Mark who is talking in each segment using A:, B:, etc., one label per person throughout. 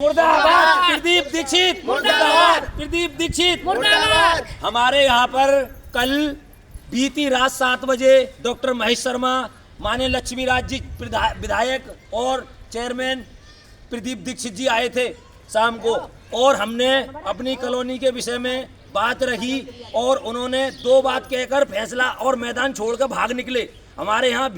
A: मुर्दाबाद प्रदीप दीक्षित, मुर्दाबाद प्रदीप दीक्षित, मुर्दाबाद। हमारे यहाँ पर कल बीती रात 7 बजे डॉक्टर महेश शर्मा, माननीय लक्ष्मी राज जी विधायक और चेयरमैन प्रदीप दीक्षित जी आए थे शाम को, और हमने अपनी कॉलोनी के विषय में बात रखी और उन्होंने 2 बात कहकर फैसला और मैदान छोड़कर भाग निकले। हमारे यहाँ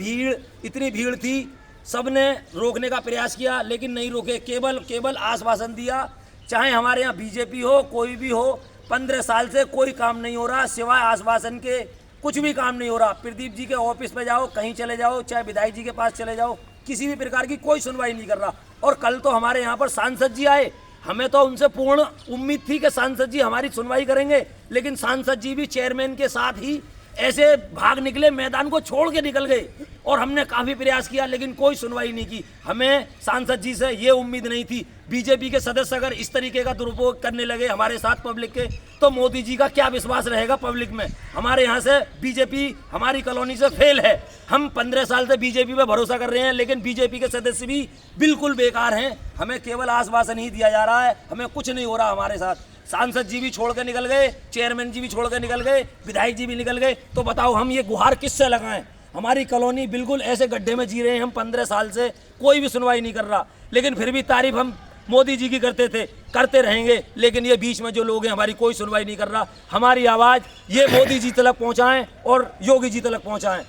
A: इतनी भीड़ थी, सबने रोकने का प्रयास किया लेकिन नहीं रोके, केवल आश्वासन दिया। चाहे हमारे यहाँ बीजेपी हो, कोई भी हो, 15 साल से कोई काम नहीं हो रहा, सिवाय आश्वासन के कुछ भी काम नहीं हो रहा। प्रदीप जी के ऑफिस पे जाओ, कहीं चले जाओ, चाहे विधायक जी के पास चले जाओ, किसी भी प्रकार की कोई सुनवाई नहीं कर रहा। और कल तो हमारे यहाँ पर सांसद जी आए, हमें तो उनसे पूर्ण उम्मीद थी कि सांसद जी हमारी सुनवाई करेंगे, लेकिन सांसद जी भी चेयरमैन के साथ ही ऐसे भाग निकले, मैदान को छोड़ के निकल गए। और हमने काफी प्रयास किया लेकिन कोई सुनवाई नहीं की। हमें सांसद जी से ये उम्मीद नहीं थी। बीजेपी के सदस्य अगर इस तरीके का दुरुपयोग करने लगे हमारे साथ पब्लिक के, तो मोदी जी का क्या विश्वास रहेगा पब्लिक में। हमारे यहाँ से बीजेपी हमारी कॉलोनी से फेल है। हम 15 साल से बीजेपी पे भरोसा कर रहे हैं, लेकिन बीजेपी के सदस्य भी बिल्कुल बेकार हैं। हमें केवल आश्वासन ही दिया जा रहा है, हमें कुछ नहीं हो रहा हमारे साथ। सांसद जी भी छोड़ के निकल गए, चेयरमैन जी भी छोड़ के निकल गए, विधायक जी भी निकल गए। तो बताओ हम ये गुहार किससे लगाएं। हमारी कॉलोनी बिल्कुल ऐसे गड्ढे में जी रहे हैं हम 15 साल से, कोई भी सुनवाई नहीं कर रहा। लेकिन फिर भी तारीफ हम मोदी जी की करते थे, करते रहेंगे, लेकिन ये बीच में जो लोग हैं हमारी कोई सुनवाई नहीं कर रहा। हमारी आवाज़ ये मोदी जी तक पहुँचाएँ और योगी जी तक पहुँचाएँ।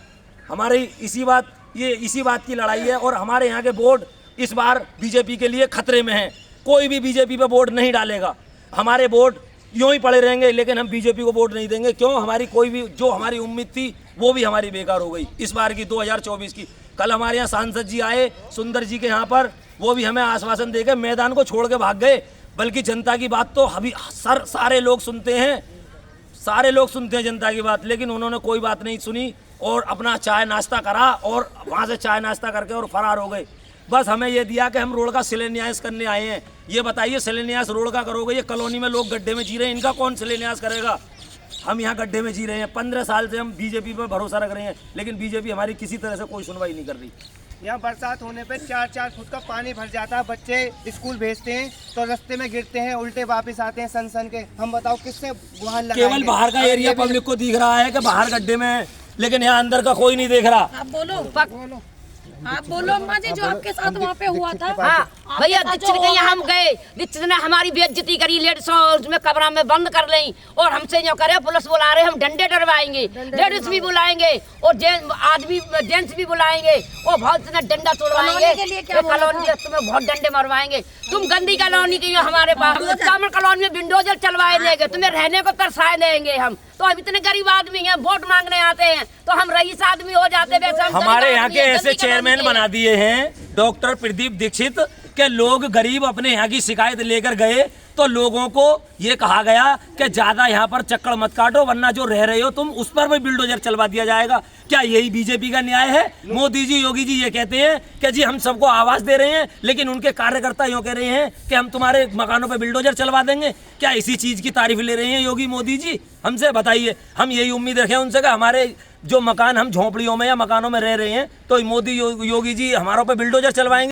A: हमारी इसी बात की लड़ाई है। और हमारे यहाँ के वोट इस बार बीजेपी के लिए खतरे में हैं। कोई भी बीजेपी पे वोट नहीं डालेगा, हमारे वोट यूं ही पड़े रहेंगे, लेकिन हम बीजेपी को वोट नहीं देंगे। क्यों? हमारी कोई भी जो हमारी उम्मीद थी वो भी हमारी बेकार हो गई इस बार की 2024 की। कल हमारे यहाँ सांसद जी आए सुंदर जी के यहाँ पर, वो भी हमें आश्वासन देकर मैदान को छोड़ के भाग गए। बल्कि जनता की बात तो अभी सारे लोग सुनते हैं जनता की बात, लेकिन उन्होंने कोई बात नहीं सुनी और अपना चाय नाश्ता करा और वहाँ से चाय नाश्ता करके और फरार हो गए। बस हमें ये दिया कि हम रोड का शिलान्यास करने आए हैं। ये बताइए शिलान्यास रोड का करोगे? ये कॉलोनी में लोग गड्ढे में जी रहे हैं, इनका कौन शिलान्यास करेगा? हम यहाँ गड्ढे में जी रहे हैं, 15 साल से हम बीजेपी पर भरोसा रख रहे हैं, लेकिन बीजेपी हमारी किसी तरह से कोई सुनवाई नहीं कर रही।
B: यहाँ बरसात होने पे 4-4 फुट का पानी भर जाता है, बच्चे स्कूल भेजते हैं तो रास्ते में गिरते हैं, उल्टे वापस आते हैं सन के। हम बताओ किससे वहाँ लगाएंगे?
A: केवल बाहर का एरिया पब्लिक को दिख रहा है कि बाहर गड्ढे में, लेकिन यहाँ अंदर का कोई नहीं देख रहा।
C: आप बोलो अम्मा जी, जो आपके साथ वहाँ पे हुआ था।
D: हाँ भैया, दीक्षित के यहाँ हम गए, दीक्षित ने हमारी बेइज्जती करी, लेडीज उसमें कमरा में बंद कर लें और हमसे जो करे पुलिस बुला रहे, हम डंडे डरवाएंगे, लेडीज भी बुलाएंगे और जेंट्स भी बुलाएंगे और बहुत डंडा तोड़वाएंगे, कॉलोनी तुम्हें बहुत डंडे मरवाएंगे। तुम गंदी कॉलोनी की हो हमारे पास, कॉलोनी में विंडोजर चलवाए देंगे, तुम्हें रहने को तरसाए देंगे। हम तो हम इतने गरीब आदमी हैं, वोट मांगने आते हैं तो हम रईस आदमी हो जाते हैं।
A: हमारे यहाँ के ऐसे चेयरमैन बना दिए हैं डॉक्टर प्रदीप दीक्षित के लोग गरीब अपने यहाँ की शिकायत लेकर गए तो लोगों को ये कहा गया कि ज्यादा यहाँ पर चक्कर मत काटो, वरना जो रह रहे हो तुम उस पर भी बिल्डोजर चलवा दिया जाएगा। क्या यही बीजेपी का न्याय है? मोदी जी, योगी जी ये कहते हैं कि जी हम सबको आवाज दे रहे हैं, लेकिन उनके कार्यकर्ता यूँ कह रहे हैं कि हम तुम्हारे मकानों पे बिल्डोजर चलवा देंगे। क्या इसी चीज की तारीफ ले रहे हैं योगी मोदी जी? हमसे बताइए। हम यही उम्मीद रखें उनसे कि हमारे जो मकान, हम झोंपड़ियों में या मकानों में रह रहे हैं, तो मोदी योगी जी हमारों पे बिल्डोजर चलवाएंगे।